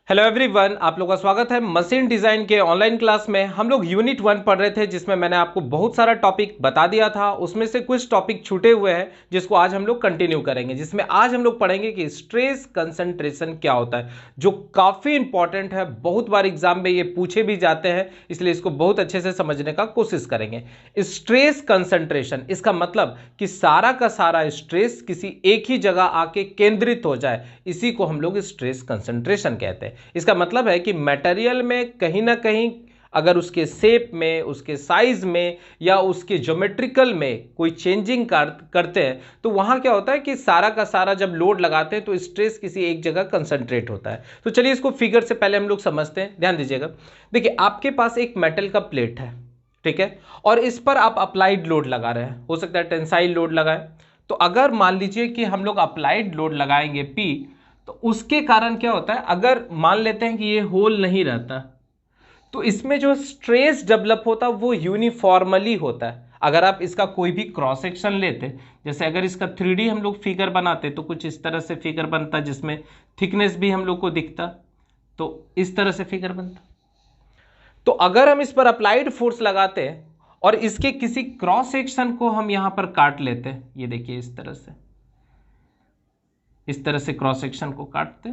Hello everyone, आप लोगों का स्वागत है मशीन डिजाइन के ऑनलाइन क्लास में। हम लोग यूनिट 1 पढ़ रहे थे, जिसमें मैंने आपको बहुत सारा टॉपिक बता दिया था। उसमें से कुछ टॉपिक छूटे हुए हैं जिसको आज हम लोग कंटिन्यू करेंगे, जिसमें आज हम लोग पढ़ेंगे कि स्ट्रेस कंसंट्रेशन क्या होता है, जो काफी इंपॉर्टेंट है। बहुत बार एग्जाम में ये पूछे भी जाते हैं, इसलिए इसको बहुत अच्छे से समझने का कोशिश करेंगे। स्ट्रेस कंसंट्रेशन, इसका मतलब कि सारा का सारा स्ट्रेस किसी एक ही जगह आके केंद्रित हो जाए, इसी को हम लोग स्ट्रेस कंसंट्रेशन कहते हैं। इसका मतलब है कि मटेरियल में कहीं ना कहीं अगर उसके शेप में, उसके साइज में या उसके ज्योमेट्रिकल में कोई चेंजिंग करते हैं, तो वहां क्या होता है कि सारा का सारा जब लोड लगाते हैं तो स्ट्रेस किसी एक जगह कंसंट्रेट होता है। तो चलिए इसको फिगर से पहले हम लोग समझते हैं, ध्यान दीजिएगा। देखिए, आपके पास एक मेटल का प्लेट है, ठीक है, और इस पर आप अप्लाइड लोड लगा रहे हैं, हो सकता है टेंसाइल लोड लगाए। तो अगर मान लीजिए कि हम लोग अप्लाइड लोड लगाएंगे P, तो उसके कारण क्या होता है, अगर मान लेते हैं कि ये होल नहीं रहता, तो इसमें जो स्ट्रेस डेवलप होता है वो यूनिफॉर्मली होता है। अगर आप इसका कोई भी क्रॉस सेक्शन लेते, जैसे अगर इसका 3D हम लोग फिगर बनाते तो कुछ इस तरह से फिगर बनता, जिसमें थिकनेस भी हम लोग को दिखता, तो इस तरह से फिगर बनता। तो अगर हम इस पर अप्लाइड फोर्स लगाते और इसके किसी क्रॉस सेक्शन को हम यहां पर काट लेते, ये देखिए इस तरह से क्रॉस सेक्शन को काटते,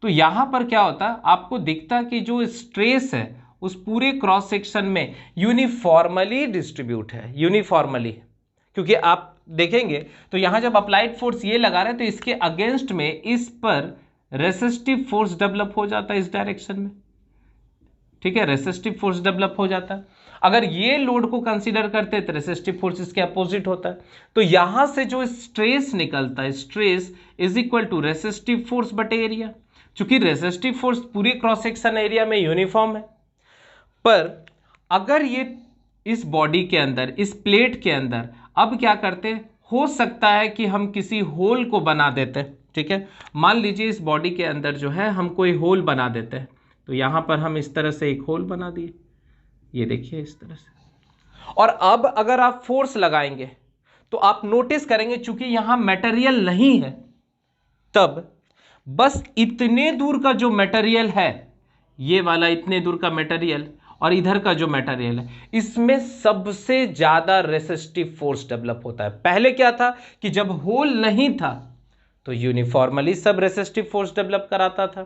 तो यहां पर क्या होता है, आपको दिखता कि जो स्ट्रेस है उस पूरे क्रॉस सेक्शन में यूनिफॉर्मली डिस्ट्रीब्यूट है, यूनिफॉर्मली। क्योंकि आप देखेंगे तो यहां जब अप्लाइड फोर्स ये लगा रहे हैं तो इसके अगेंस्ट में इस पर रेसिस्टिव फोर्स डेवलप हो जाता है इस डायरेक्शन में, ठीक है, रेसिस्टिव फोर्स डेवलप हो जाता है। अगर ये लोड को कंसीडर करते हैं तो रेसिस्टिव फोर्स इसके अपोजिट होता है। तो यहां से जो स्ट्रेस निकलता है, stress is equal to resistive force बटे एरिया। चूंकि रेसिस्टिव फोर्स पूरी क्रॉस सेक्शन एरिया में यूनिफॉर्म है, पर अगर ये इस बॉडी के अंदर, इस प्लेट के अंदर, अब क्या करते, हो सकता है कि हम किसी होल को बना देते, ठीक है। मान लीजिए इस बॉडी के अंदर जो है हम कोई होल बना देते हैं, तो यहां पर हम इस तरह से एक होल बना दिए, ये देखिए इस तरह से। और अब अगर आप फोर्स लगाएंगे तो आप नोटिस करेंगे, चूंकि यहां मटेरियल नहीं है, तब बस इतने दूर का जो मटेरियल है, ये वाला इतने दूर का मटेरियल और इधर का जो मटेरियल है, इसमें सबसे ज्यादा रेसिस्टिव फोर्स डेवलप होता है। पहले क्या था कि जब होल नहीं था तो यूनिफॉर्मली सब रेसिस्टिव फोर्स डेवलप कराता था,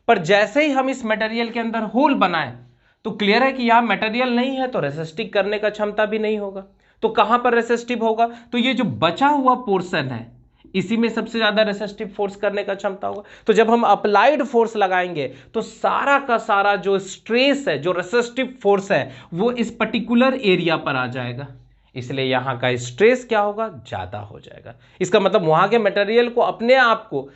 पर जैसे ही हम इस मटेरियल के अंदर होल बनाए तो क्लियर है कि यहां मटेरियल नहीं है, तो रेसिस्टिव करने का क्षमता भी नहीं होगा। तो कहां पर रेसिस्टिव होगा, तो ये जो बचा हुआ पोर्शन है इसी में सबसे ज्यादा रेसिस्टिव फोर्स करने का क्षमता होगा। तो जब हम अप्लाइड फोर्स लगाएंगे तो सारा का सारा जो स्ट्रेस है, जो रेसिस्टिव फोर्स है, वो इस पर्टिकुलर एरिया पर आ जाएगा, इसलिए यहां का स्ट्रेस क्या होगा, ज्यादा हो जाएगा। इसका मतलब वहां के मटेरियल को अपने आप को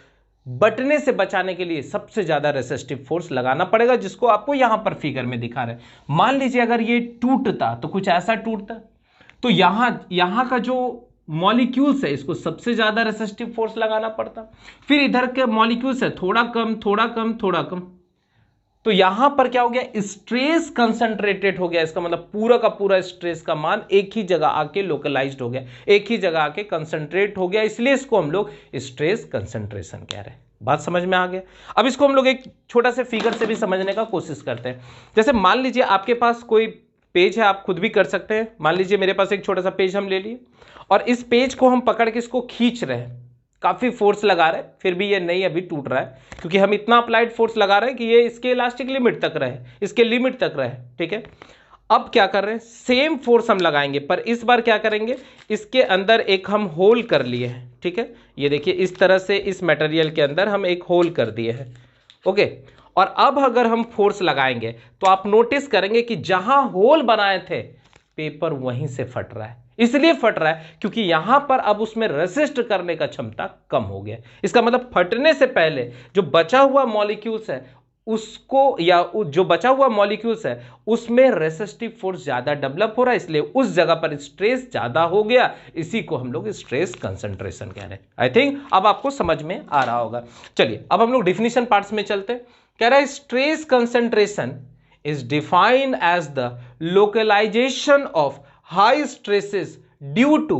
बटने से बचाने के लिए सबसे ज्यादा रेसिस्टिव फोर्स लगाना पड़ेगा, जिसको आपको यहां पर फिगर में दिखा रहे हैं। मान लीजिए अगर ये टूटता तो कुछ ऐसा टूटता, तो यहां का जो मॉलिक्यूल्स है इसको सबसे ज्यादा रेसिस्टिव फोर्स लगाना पड़ता, फिर इधर के मॉलिक्यूल्स है थोड़ा कम थोड़ा कम थोड़ा कम, तो यहां पर क्या हो गया, स्ट्रेस कंसंट्रेटेड हो गया। इसका मतलब पूरा का पूरा स्ट्रेस का मान एक ही जगह आके लोकलाइज्ड हो गया, एक ही जगह आके कंसंट्रेट हो गया, इसलिए इसको हम लोग स्ट्रेस कंसंट्रेशन कह रहे हैं। बात समझ में आ गया। अब इसको हम लोग एक छोटा से फिगर से भी समझने का कोशिश करते हैं। जैसे मान लीजिए आपके पास कोई पेज है, आप खुद भी कर सकते हैं। मान लीजिए मेरे पास एक छोटा सा पेज हम ले लिए और इस पेज को हम पकड़ के इसको खींच रहे हैं, काफी फोर्स लगा रहे हैं, फिर भी ये नहीं अभी टूट रहा है, क्योंकि हम इतना अप्लाइड फोर्स लगा रहे हैं कि ये इसके इलास्टिक लिमिट तक रहे, इसके लिमिट तक रहे, ठीक है। अब क्या कर रहे हैं, सेम फोर्स हम लगाएंगे, पर इस बार क्या करेंगे, इसके अंदर एक हम होल कर लिए हैं, ठीक है। ये देखिए इस तरह से इस मटेरियल के अंदर हम एक होल कर दिए हैं, ओके। और अब अगर हम फोर्स लगाएंगे तो आप नोटिस करेंगे कि जहां होल बनाए थे पेपर वहीं से फट रहा है। इसलिए फट रहा है क्योंकि यहां पर अब उसमें रेसिस्ट करने का क्षमता कम हो गया। इसका मतलब फटने से पहले जो बचा हुआ मॉलिक्यूल्स है उसको, या जो बचा हुआ मॉलिक्यूल्स है उसमें रेसिस्टिव फोर्स ज्यादा डेवलप हो रहा है, इसलिए उस जगह पर स्ट्रेस ज्यादा हो गया। इसी को हम लोग स्ट्रेस कंसंट्रेशन कह रहे हैं। आई थिंक अब आपको समझ में आ रहा होगा। चलिए अब हम लोग डिफिनीशन पार्ट्स में चलते हैं। कह रहा है stress concentration is defined as the localization of high stresses due to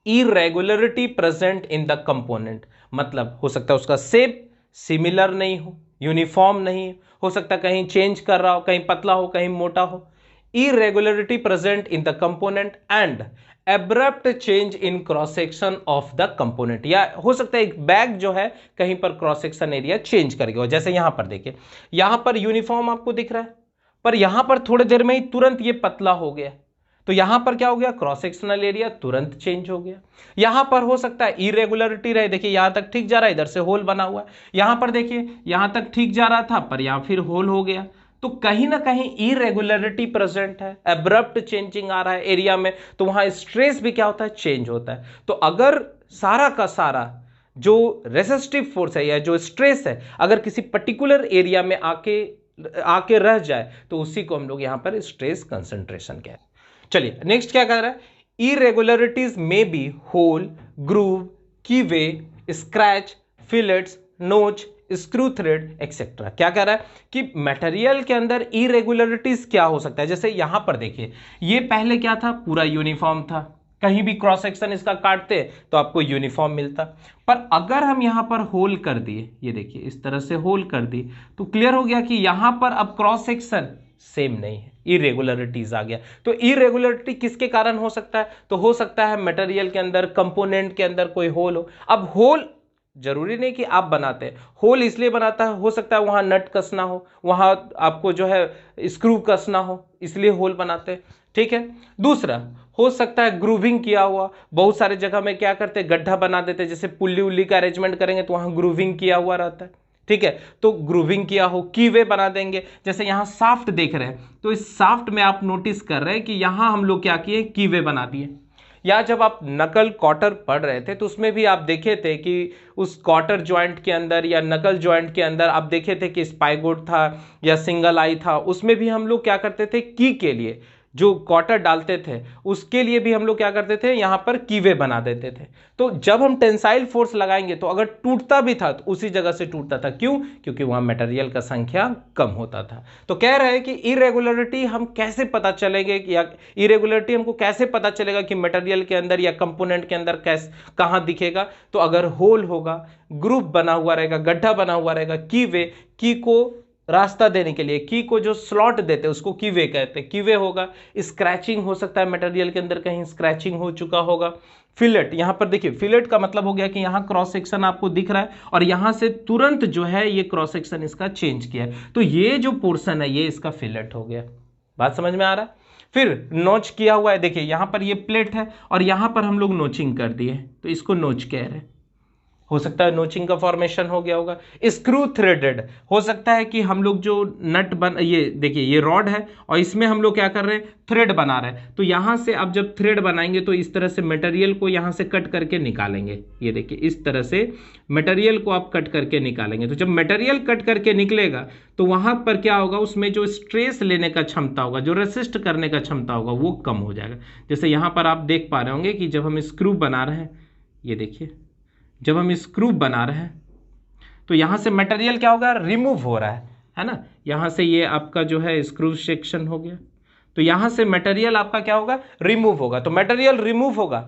irregularity present in the component। मतलब हो सकता है उसका शेप सिमिलर नहीं हो, यूनिफॉर्म नहीं हो सकता, कहीं चेंज कर रहा हो, कहीं पतला हो, कहीं मोटा हो। Irregularity present in the component and abrupt change in cross section of the component, या हो सकता है एक बैग जो है कहीं पर क्रॉस सेक्शन एरिया चेंज कर गया हो। जैसे यहां पर देखिए, यहां पर यूनिफॉर्म आपको दिख रहा है, पर यहां पर थोड़ी देर में ही तुरंत ये पतला हो गया, तो यहां पर क्या हो गया, क्रॉस सेक्शनल एरिया तुरंत चेंज हो गया। यहां पर हो सकता है इरेगुलरिटी रहे, देखिए यहां तक ठीक जा रहा है, इधर से होल बना हुआ है, यहां पर देखिए यहां तक ठीक जा रहा था, पर यहां फिर होल हो गया। तो कहीं ना कहीं इरेगुलरिटी प्रेजेंट है, एब्रप्ट चेंजिंग आ रहा है एरिया में, तो वहां स्ट्रेस भी क्या होता है, चेंज होता है। तो अगर सारा का सारा जो रेसिस्टिव फोर्स है या जो स्ट्रेस है अगर किसी पर्टिकुलर एरिया में आके रह जाए, तो उसी को हम लोग यहां पर स्ट्रेस कंसंट्रेशन कहते हैं। चलिए नेक्स्ट क्या कह रहा है, इरेगुलरिटीज में B whole, groove, कीवे, scratch, fillets, नोच, स्क्रू थ्रेड एक्सेट्रा। क्या कह रहा है कि मटेरियल के अंदर इरेगुलरिटीज क्या हो सकता है। जैसे यहां पर देखिए, ये पहले क्या था, पूरा यूनिफॉर्म था, कहीं भी क्रॉस सेक्शन इसका काटते तो आपको यूनिफॉर्म मिलता। पर अगर हम यहां पर होल कर दिए, ये देखिए इस तरह से होल कर दिए, तो क्लियर हो गया कि यहां पर अब क्रॉस सेक्शन सेम नहीं है, इरेगुलरिटीज आ गया। तो इरेगुलरिटी किसके कारण हो सकता है, तो हो सकता है मटेरियल के अंदर, कंपोनेंट के अंदर कोई होल हो। अब होल जरूरी नहीं कि आप बनाते हैं, होल इसलिए बनाता है, हो सकता है वहां नट कसना हो, वहां आपको जो है स्क्रू कसना हो, इसलिए होल बनाते हैं। ठीक है, दूसरा हो सकता है ग्रूविंग किया हुआ, बहुत सारे जगह में क्या करते हैं, गड्ढा बना देते हैं, जैसे पुल्ली उल्ली का अरेंजमेंट करेंगे तो वहां ग्रूविंग किया हुआ रहता है। ठीक है, तो ग्रूविंग किया हो, कीवे बना देंगे, जैसे यहां साफ्ट देख रहे हैं, तो इस साफ्ट में आप नोटिस कर रहे हैं कि यहां हम लोग क्या किए, कीवे बना दिए। या जब आप नकल क्वार्टर पढ़ रहे थे तो उसमें भी आप देखे थे कि उस क्वार्टर जॉइंट के अंदर या नकल जॉइंट के अंदर आप देखे थे कि स्पाइगोट था या सिंगल आई था, उसमें भी हम लोग क्या करते थे, की के लिए जो क्वार्टर डालते थे उसके लिए भी हम लोग क्या करते थे, यहां पर कीवे बना देते थे। तो जब हम टेंसाइल फोर्स लगाएंगे तो अगर टूटता भी था तो उसी जगह से टूटता था, क्यों, क्योंकि वहां मटेरियल का संख्या कम होता था। तो कह रहे हैं कि इरेगुलरिटी हम कैसे पता चलेंगे, या इरेगुलरिटी हमको कैसे पता चलेगा कि मटेरियल के अंदर या कंपोनेंट के अंदर कहां दिखेगा, तो अगर होल होगा, ग्रुप बना हुआ रहेगा, गड्ढा बना हुआ रहेगा, की को रास्ता देने के लिए, की को जो स्लॉट देते हैं उसको कीवे कहते हैं, कीवे होगा। स्क्रैचिंग हो सकता है, मटेरियल के अंदर कहीं स्क्रैचिंग हो चुका होगा। फिलेट, यहां पर देखिए फिलेट का मतलब हो गया कि यहां क्रॉस सेक्शन आपको दिख रहा है और यहां से तुरंत जो है ये क्रॉस सेक्शन इसका चेंज किया है, तो ये जो पोर्शन है ये इसका फिलेट हो गया। बात समझ में आ रहा है। फिर नोच किया हुआ है, देखिए यहां पर ये प्लेट है और यहां पर हम लोग नोचिंग कर दिए, तो इसको नोच कह रहे हैं। हो सकता है नोचिंग का फॉर्मेशन हो गया होगा। स्क्रू थ्रेडेड, हो सकता है कि हम लोग जो ये देखिए ये रॉड है और इसमें हम लोग क्या कर रहे हैं, थ्रेड बना रहे हैं। तो यहां से अब जब थ्रेड बनाएंगे तो इस तरह से मटेरियल को यहां से कट करके निकालेंगे, ये देखिए इस तरह से मटेरियल को आप कट करके निकालेंगे। तो जब मटेरियल कट करके निकलेगा तो वहां पर क्या होगा, उसमें जो स्ट्रेस लेने का क्षमता होगा, जो रेसिस्ट करने का क्षमता होगा वो कम हो जाएगा। जैसे यहां पर आप देख पा रहे होंगे कि जब हम स्क्रू बना रहे हैं, ये देखिए जब हम स्क्रू बना रहे हैं तो यहां से मटेरियल क्या होगा, रिमूव हो रहा है ना। यहां से ये आपका जो है स्क्रू सेक्शन हो गया, तो यहां से मटेरियल आपका क्या होगा, रिमूव होगा। तो मटेरियल रिमूव होगा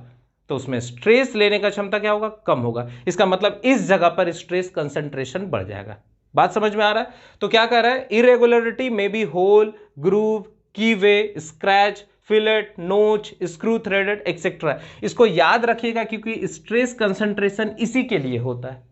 तो उसमें स्ट्रेस लेने का क्षमता क्या होगा, कम होगा। इसका मतलब इस जगह पर स्ट्रेस कंसंट्रेशन बढ़ जाएगा। बात समझ में आ रहा है। तो क्या कह रहा है, इरेगुलरिटी में B whole, groove, कीवे, scratch, fillet, नोच, स्क्रू थ्रेडेड एक्सेट्रा। इसको याद रखिएगा क्योंकि स्ट्रेस कंसंट्रेशन इसी के लिए होता है।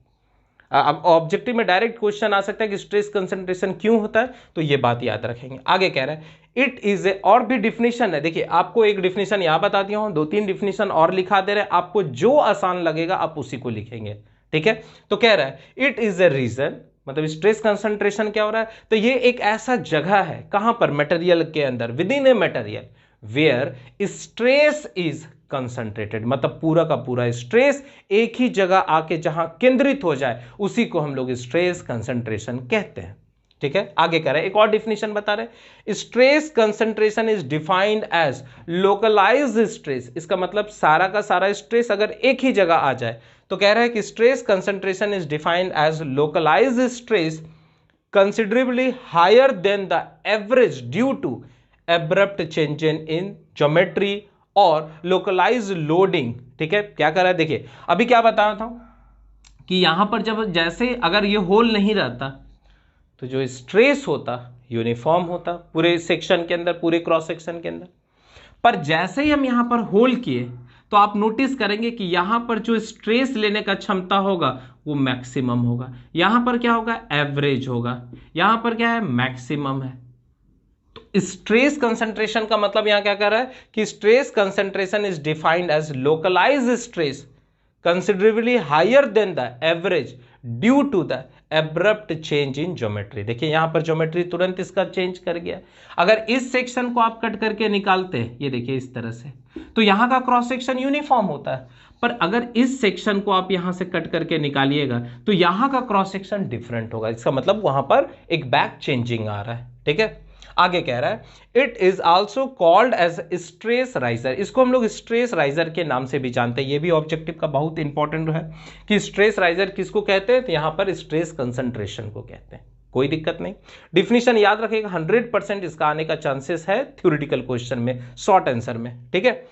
अब ऑब्जेक्टिव में डायरेक्ट क्वेश्चन आ सकता है कि स्ट्रेस कंसंट्रेशन क्यों होता है, तो ये बात याद रखेंगे। आगे कह रहा है इट इज ए, और भी डिफिनेशन है, देखिए आपको एक डिफिनेशन यहां बता दिया हूं, 2-3 डिफिनेशन और लिखा दे रहे हैं, आपको जो आसान लगेगा आप उसी को लिखेंगे। ठीक है, तो कह रहा है इट इज ए रीजन, मतलब स्ट्रेस कंसंट्रेशन क्या हो रहा है, तो ये एक ऐसा जगह है, कहां पर, मटेरियल के अंदर, within a material where stress is concentrated, मतलब पूरा का पूरा स्ट्रेस एक ही जगह आके जहां केंद्रित हो जाए उसी को हम लोग स्ट्रेस कंसंट्रेशन कहते हैं। ठीक है, आगे कह रहे हैं, एक और डिफिनेशन बता रहे, stress concentration is defined as localized stress. इसका मतलब सारा का सारा स्ट्रेस अगर एक ही जगह आ जाए तो कह रहा है कि stress concentration is defined as localized stress considerably higher than the average due to abrupt change in geometry और localized loading। ठीक है, क्या कर रहा है, देखिए अभी क्या बता रहा था कि यहां पर जब जैसे अगर ये होल नहीं रहता तो जो स्ट्रेस होता यूनिफॉर्म होता पूरे सेक्शन के अंदर, पूरे क्रॉस सेक्शन के अंदर। पर जैसे ही हम यहां पर होल किए तो आप नोटिस करेंगे कि यहां पर जो स्ट्रेस लेने का क्षमता होगा वो मैक्सिमम होगा, यहां पर क्या होगा, एवरेज होगा, यहां पर क्या है, मैक्सिमम है। तो स्ट्रेस कंसंट्रेशन का मतलब यहां क्या कर रहा है कि stress concentration is defined as localized stress considerably higher than the average due to the abrupt change in geometry. देखिए यहां पर ज्योमेट्री तुरंत इसका चेंज कर गया। अगर इस सेक्शन को आप कट करके निकालते हैं, ये देखिए इस तरह से, तो यहां का क्रॉस सेक्शन यूनिफॉर्म होता है। पर अगर इस सेक्शन को आप यहां से कट करके निकालिएगा तो यहां का क्रॉस सेक्शन डिफरेंट होगा। इसका मतलब वहां पर एक बैक चेंजिंग आ रहा है। ठीक है, आगे कह रहा है it is also called as stress riser. इसको हम लोग स्ट्रेस राइजर के नाम से भी जानते हैं। ये भी ऑब्जेक्टिव का बहुत इंपॉर्टेंट है कि स्ट्रेस राइजर किसको कहते हैं, तो यहां पर स्ट्रेस कंसंट्रेशन को कहते हैं। कोई दिक्कत नहीं, डिफिनीशन याद रखिएगा, 100% इसका आने का चांसेस है थ्योरेटिकल क्वेश्चन में, शॉर्ट आंसर में। ठीक है,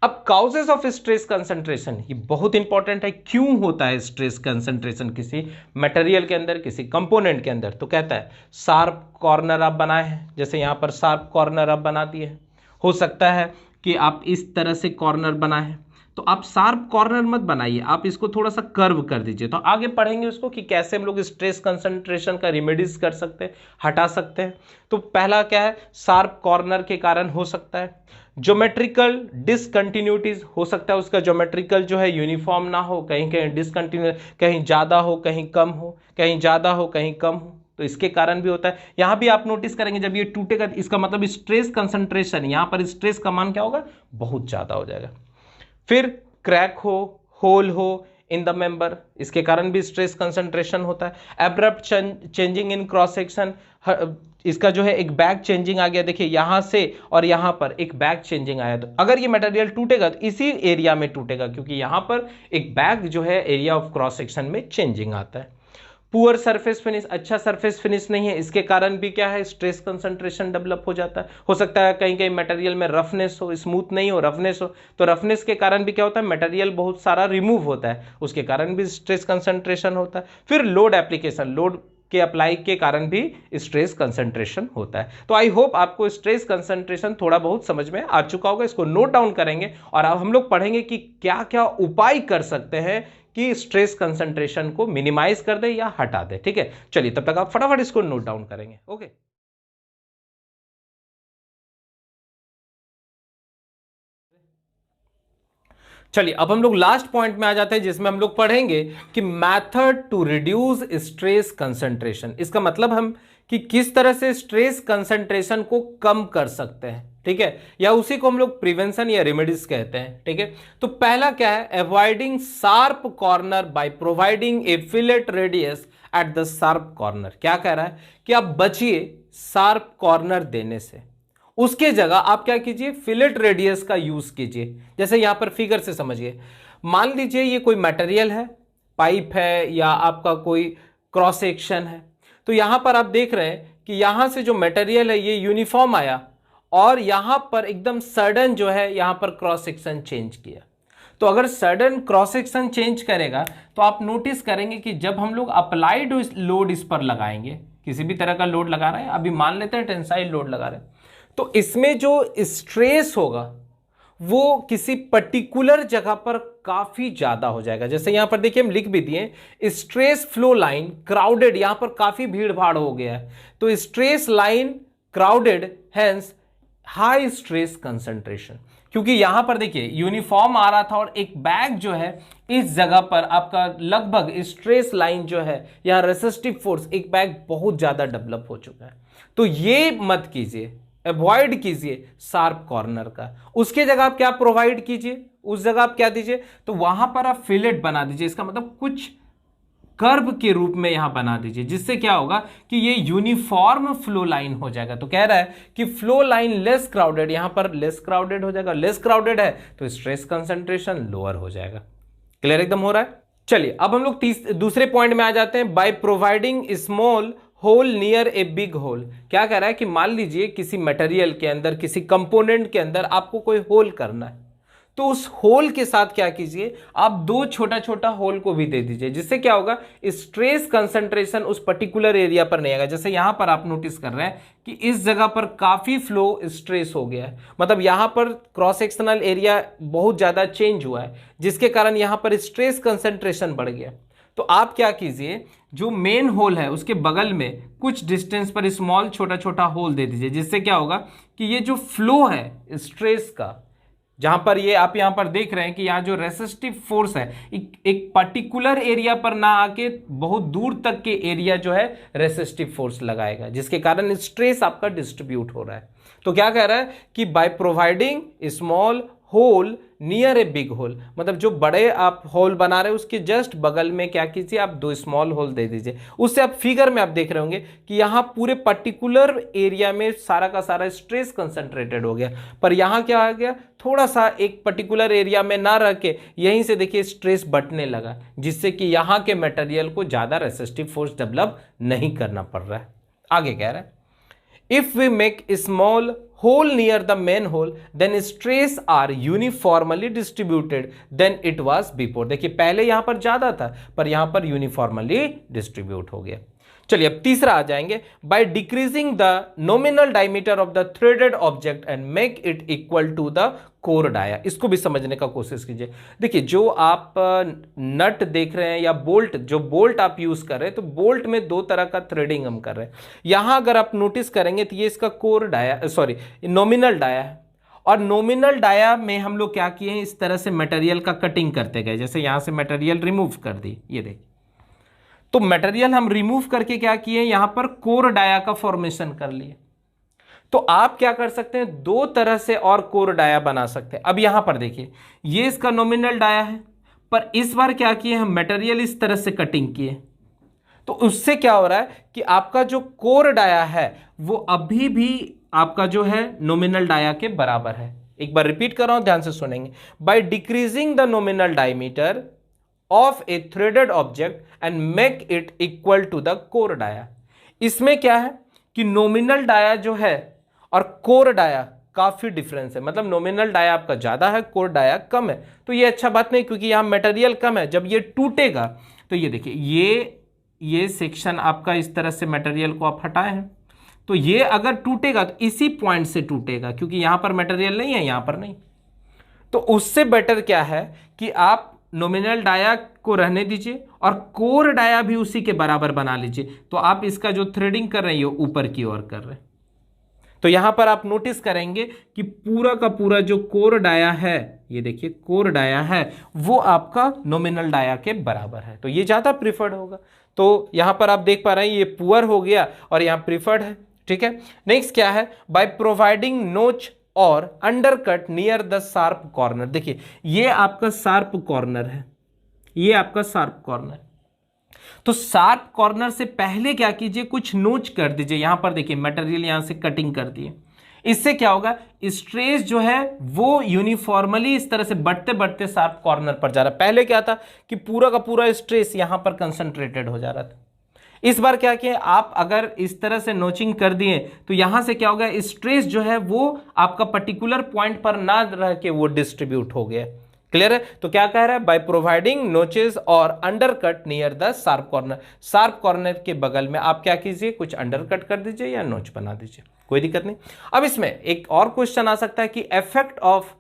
अब काउजेस ऑफ स्ट्रेस कंसंट्रेशन, ये बहुत इंपॉर्टेंट है। क्यों होता है स्ट्रेस कंसंट्रेशन किसी मटेरियल के अंदर, किसी कंपोनेंट के अंदर, तो कहता है शार्प कॉर्नर आप बनाए हैं, जैसे यहां पर शार्प कॉर्नर आप बना दिए, हो सकता है कि आप इस तरह से कॉर्नर बनाए हैं, तो आप शार्प कॉर्नर मत बनाइए, आप इसको थोड़ा सा कर्व कर दीजिए। तो आगे पढ़ेंगे उसको कि कैसे हम लोग स्ट्रेस कंसंट्रेशन का रिमेडीज कर सकते हैं, हटा सकते हैं। तो पहला क्या है, शार्प कॉर्नर के कारण हो सकता है। ज्योमेट्रिकल डिसकंटिन्यूटीज, हो सकता है उसका ज्योमेट्रिकल जो है यूनिफॉर्म ना हो, कहीं कहीं डिसकंटिन्यू, कहीं ज्यादा हो कहीं कम हो, कहीं ज्यादा हो कहीं कम हो, तो इसके कारण भी होता है। यहां भी आप नोटिस करेंगे जब ये टूटेगा, इसका मतलब स्ट्रेस कंसंट्रेशन, यहां पर स्ट्रेस का मान क्या होगा, बहुत ज्यादा हो जाएगा। फिर क्रैक हो, होल हो इन द मेंबर, इसके कारण भी स्ट्रेस कंसंट्रेशन होता है। Abrupt changing in cross section, इसका जो है एक बैक चेंजिंग आ गया, देखिए यहां से और यहां पर एक बैक चेंजिंग आया। तो अगर ये मटेरियल टूटेगा तो इसी एरिया में टूटेगा, क्योंकि यहां पर एक बैक जो है एरिया ऑफ क्रॉस सेक्शन में चेंजिंग आता है। पुअर सरफेस फिनिश, अच्छा सरफेस फिनिश नहीं है, इसके कारण भी क्या है, स्ट्रेस कंसंट्रेशन डेवलप हो जाता है। हो सकता है कहीं कहीं मटेरियल में रफनेस हो, स्मूथ नहीं हो, रफनेस हो, तो रफनेस के कारण भी क्या होता है, मटेरियल बहुत सारा रिमूव होता है, उसके कारण भी स्ट्रेस कंसंट्रेशन होता है। फिर लोड एप्लीकेशन, लोड के अप्लाई के कारण भी स्ट्रेस कंसंट्रेशन होता है। तो आई होप आपको स्ट्रेस कंसंट्रेशन थोड़ा बहुत समझ में आ चुका होगा। इसको नोट डाउन करेंगे और अब हम लोग पढ़ेंगे कि क्या क्या उपाय कर सकते हैं कि स्ट्रेस कंसंट्रेशन को मिनिमाइज कर दे या हटा दे। ठीक है, चलिए तब तक आप फटाफट इसको नोट डाउन करेंगे। ओके, चलिए अब हम लोग लास्ट पॉइंट में आ जाते हैं, जिसमें हम लोग पढ़ेंगे कि method to reduce stress concentration. इसका मतलब हम कि किस तरह से स्ट्रेस कंसंट्रेशन को कम कर सकते हैं। ठीक है, या उसी को हम लोग प्रिवेंशन या रेमेडीज कहते हैं। ठीक है, तो पहला क्या है, avoiding sharp corner by providing A fillet radius at the sharp corner. क्या कह रहा है कि आप बचिए शार्प कॉर्नर देने से, उसके जगह आप क्या कीजिए, फिलेट रेडियस का यूज कीजिए। जैसे यहां पर फिगर से समझिए, मान लीजिए ये कोई मटेरियल है, पाइप है या आपका कोई क्रॉस सेक्शन है, तो यहां पर आप देख रहे हैं कि यहां से जो मटेरियल है ये यूनिफॉर्म आया और यहां पर एकदम सडन जो है यहां पर क्रॉस सेक्शन चेंज किया। तो अगर सडन क्रॉस सेक्शन चेंज करेगा तो आप नोटिस करेंगे कि जब हम लोग अप्लाइड लोड इस पर लगाएंगे, किसी भी तरह का लोड लगा रहे हैं, अभी मान लेते हैं टेंसाइल लोड लगा रहे हैं, तो इसमें जो स्ट्रेस होगा वो किसी पर्टिकुलर जगह पर काफी ज्यादा हो जाएगा। जैसे यहां पर देखिए हम लिख भी दिए, स्ट्रेस फ्लो लाइन क्राउडेड, यहां पर काफी भीड़ भाड़ हो गया है, तो stress line crowded, hence high stress concentration. क्योंकि यहां पर देखिए यूनिफॉर्म आ रहा था और एक बैग जो है इस जगह पर आपका लगभग स्ट्रेस लाइन जो है, यहां रेसिस्टिव फोर्स, एक बैग बहुत ज्यादा डेवलप हो चुका है। तो ये मत कीजिए, अवॉइड कीजिए शार्प कॉर्नर का। उसके जगह आप क्या प्रोवाइड कीजिए, उस जगह आप क्या दीजिए, तो वहां पर आप फिलेट बना दीजिए। इसका मतलब कुछ कर्व के रूप में यहां बना दीजिए, जिससे क्या होगा कि ये यूनिफॉर्म फ्लो लाइन हो जाएगा। तो कह रहा है कि फ्लो लाइन लेस क्राउडेड, यहां पर लेस क्राउडेड हो जाएगा, लेस क्राउडेड है तो स्ट्रेस कंसंट्रेशन लोअर हो जाएगा। क्लियर एकदम हो रहा है। चलिए अब हम लोग दूसरे पॉइंट में आ जाते हैं, by providing small hole near a big hole. क्या कह रहा है कि मान लीजिए किसी मटेरियल के अंदर, किसी कंपोनेंट के अंदर आपको कोई होल करना है, तो उस होल के साथ क्या कीजिए, आप दो छोटा छोटा होल को भी दे दीजिए, जिससे क्या होगा, स्ट्रेस कंसंट्रेशन उस पर्टिकुलर एरिया पर नहीं आएगा। जैसे यहां पर आप नोटिस कर रहे हैं कि इस जगह पर काफी फ्लो स्ट्रेस हो गया है, मतलब यहां पर क्रॉस सेक्शनल एरिया बहुत ज्यादा चेंज हुआ है, जिसके कारण यहां पर स्ट्रेस कंसंट्रेशन बढ़ गया। तो आप क्या कीजिए, जो मेन होल है उसके बगल में कुछ डिस्टेंस पर स्मॉल छोटा छोटा होल दे दीजिए, जिससे क्या होगा कि ये जो फ्लो है स्ट्रेस का, जहां पर ये आप यहां पर देख रहे हैं कि यहां जो रेसिस्टिव फोर्स है एक पर्टिकुलर एरिया पर ना आके बहुत दूर तक के एरिया जो है रेसिस्टिव फोर्स लगाएगा, जिसके कारण स्ट्रेस आपका डिस्ट्रीब्यूट हो रहा है। तो क्या कह रहा है कि by providing small hole near a big hole, मतलब जो बड़े आप होल बना रहे हैं उसके जस्ट बगल में क्या कीजिए, आप दो स्मॉल होल दे दीजिए। उससे आप फिगर में आप देख रहे होंगे कि यहां पूरे पर्टिकुलर एरिया में सारा का सारा स्ट्रेस कंसंट्रेटेड हो गया, पर यहां क्या आ गया, थोड़ा सा एक पर्टिकुलर एरिया में ना रह के यहीं से देखिए स्ट्रेस बढ़ने लगा, जिससे कि यहां के मटेरियल को ज्यादा रेसिस्टिव फोर्स डेवलप नहीं करना पड़ रहा है। आगे कह रहा है, if we make a small hole near the main hole then stress are uniformly distributed than it was before। देखिए पहले यहां पर ज्यादा था पर यहां पर यूनिफॉर्मली डिस्ट्रीब्यूट हो गया। चलिए अब तीसरा आ जाएंगे, by decreasing the nominal diameter of the threaded object and make it equal to the core dia. इसको भी समझने का कोशिश कीजिए। देखिए जो आप नट देख रहे हैं या बोल्ट, जो बोल्ट आप यूज कर रहे हैं, तो बोल्ट में दो तरह का थ्रेडिंग हम कर रहे हैं। यहां अगर आप नोटिस करेंगे तो ये इसका core dia, sorry nominal dia है, और नॉमिनल डाया में हम लोग क्या किए हैं, इस तरह से मटेरियल का कटिंग करते गए। जैसे यहां से मटेरियल रिमूव कर दी, ये देखिए, तो मटेरियल हम रिमूव करके क्या किए, यहां पर कोर डाया का फॉर्मेशन कर लिए। तो आप क्या कर सकते हैं, दो तरह से और कोर डाया बना सकते हैं। अब यहां पर देखिए, ये इसका नॉमिनल डाया है, पर इस बार क्या किए हम, मटेरियल इस तरह से कटिंग किए। तो उससे क्या हो रहा है कि आपका जो कोर डाया है वो अभी भी आपका जो है नॉमिनल डाया के बराबर है। एक बार रिपीट कर रहा हूं, ध्यान से सुनेंगे। By decreasing the nominal diameter of a threaded object and make it equal to the core dia. इसमें क्या है कि नॉमिनल डाया जो है और कोर डाया काफी डिफरेंस है, मतलब नॉमिनल डाया आपका ज्यादा है, कोर डाया कम है। तो ये अच्छा बात नहीं, क्योंकि यहां मटेरियल कम है। जब ये टूटेगा तो ये देखिए, ये सेक्शन आपका इस तरह से मटेरियल को आप हटाए हैं, तो ये अगर टूटेगा तो इसी पॉइंट से टूटेगा, क्योंकि यहां पर मटेरियल नहीं है, यहां पर नहीं। तो उससे बेटर क्या है कि आप नॉमिनल डाया को रहने दीजिए और कोर डाया भी उसी के बराबर बना लीजिए। तो आप इसका जो थ्रेडिंग कर रहे हैं ये ऊपर की ओर कर रहे हैं। तो यहां पर आप नोटिस करेंगे कि पूरा का पूरा जो कोर डाया है, ये देखिए कोर डाया है, वो आपका नॉमिनल डाया के बराबर है, तो ये ज्यादा प्रिफर्ड होगा। तो यहां पर आप देख पा रहे हैं ये पुअर हो गया और यहां प्रिफर्ड है, ठीक है। नेक्स्ट क्या है, बाय प्रोवाइडिंग नोच और undercut near the sharp corner. देखिए ये आपका शार्प कॉर्नर है, ये आपका शार्प कॉर्नर। तो शार्प कॉर्नर से पहले क्या कीजिए, कुछ नोच कर दीजिए। यहां पर देखिए मटेरियल यहां से कटिंग कर दिए। इससे क्या होगा, स्ट्रेस जो है वो यूनिफॉर्मली इस तरह से बढ़ते बढ़ते शार्प कॉर्नर पर जा रहा है। पहले क्या था कि पूरा का पूरा स्ट्रेस यहां पर कंसंट्रेटेड हो जा रहा था। इस बार क्या किया, आप अगर इस तरह से नोचिंग कर दिए तो यहां से क्या होगा, स्ट्रेस जो है वो आपका पर्टिकुलर पॉइंट पर ना रह के वो डिस्ट्रीब्यूट हो गया। क्लियर है। तो क्या कह रहा है, बाय प्रोवाइडिंग नोचेस और undercut near the sharp corner. Sharp corner के बगल में आप क्या कीजिए, कुछ अंडरकट कर दीजिए या नोच बना दीजिए, कोई दिक्कत नहीं। अब इसमें एक और क्वेश्चन आ सकता है कि इफेक्ट ऑफ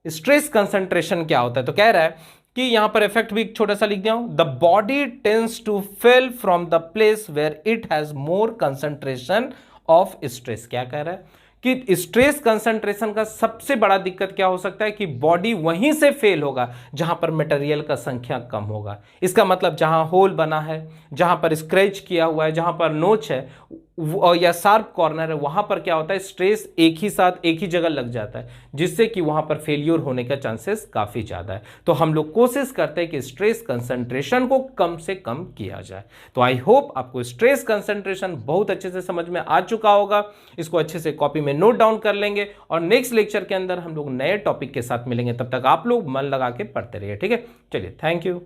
स्ट्रेस कंसंट्रेशन क्या होता है। तो कह रहा है कि यहां पर इफेक्ट भी छोटा सा लिख दिया हूं, the body tends to fail from the place where it has more concentration of stress. क्या कह रहा है कि स्ट्रेस कंसंट्रेशन का सबसे बड़ा दिक्कत क्या हो सकता है कि बॉडी वहीं से फेल होगा जहां पर मटेरियल का संख्या कम होगा। इसका मतलब जहां होल बना है, जहां पर स्क्रैच किया हुआ है, जहां पर नोच है या शार्प कॉर्नर है, वहां पर क्या होता है, स्ट्रेस एक ही साथ एक ही जगह लग जाता है, जिससे कि वहां पर फेलियर होने का चांसेस काफी ज्यादा है। तो हम लोग कोशिश करते हैं कि स्ट्रेस कंसंट्रेशन को कम से कम किया जाए। तो आई होप आपको स्ट्रेस कंसंट्रेशन बहुत अच्छे से समझ में आ चुका होगा। इसको अच्छे से कॉपी में नोट डाउन कर लेंगे और नेक्स्ट लेक्चर के अंदर हम लोग नए टॉपिक के साथ मिलेंगे। तब तक आप लोग मन लगा के पढ़ते रहिए, ठीक है। चलिए, थैंक यू।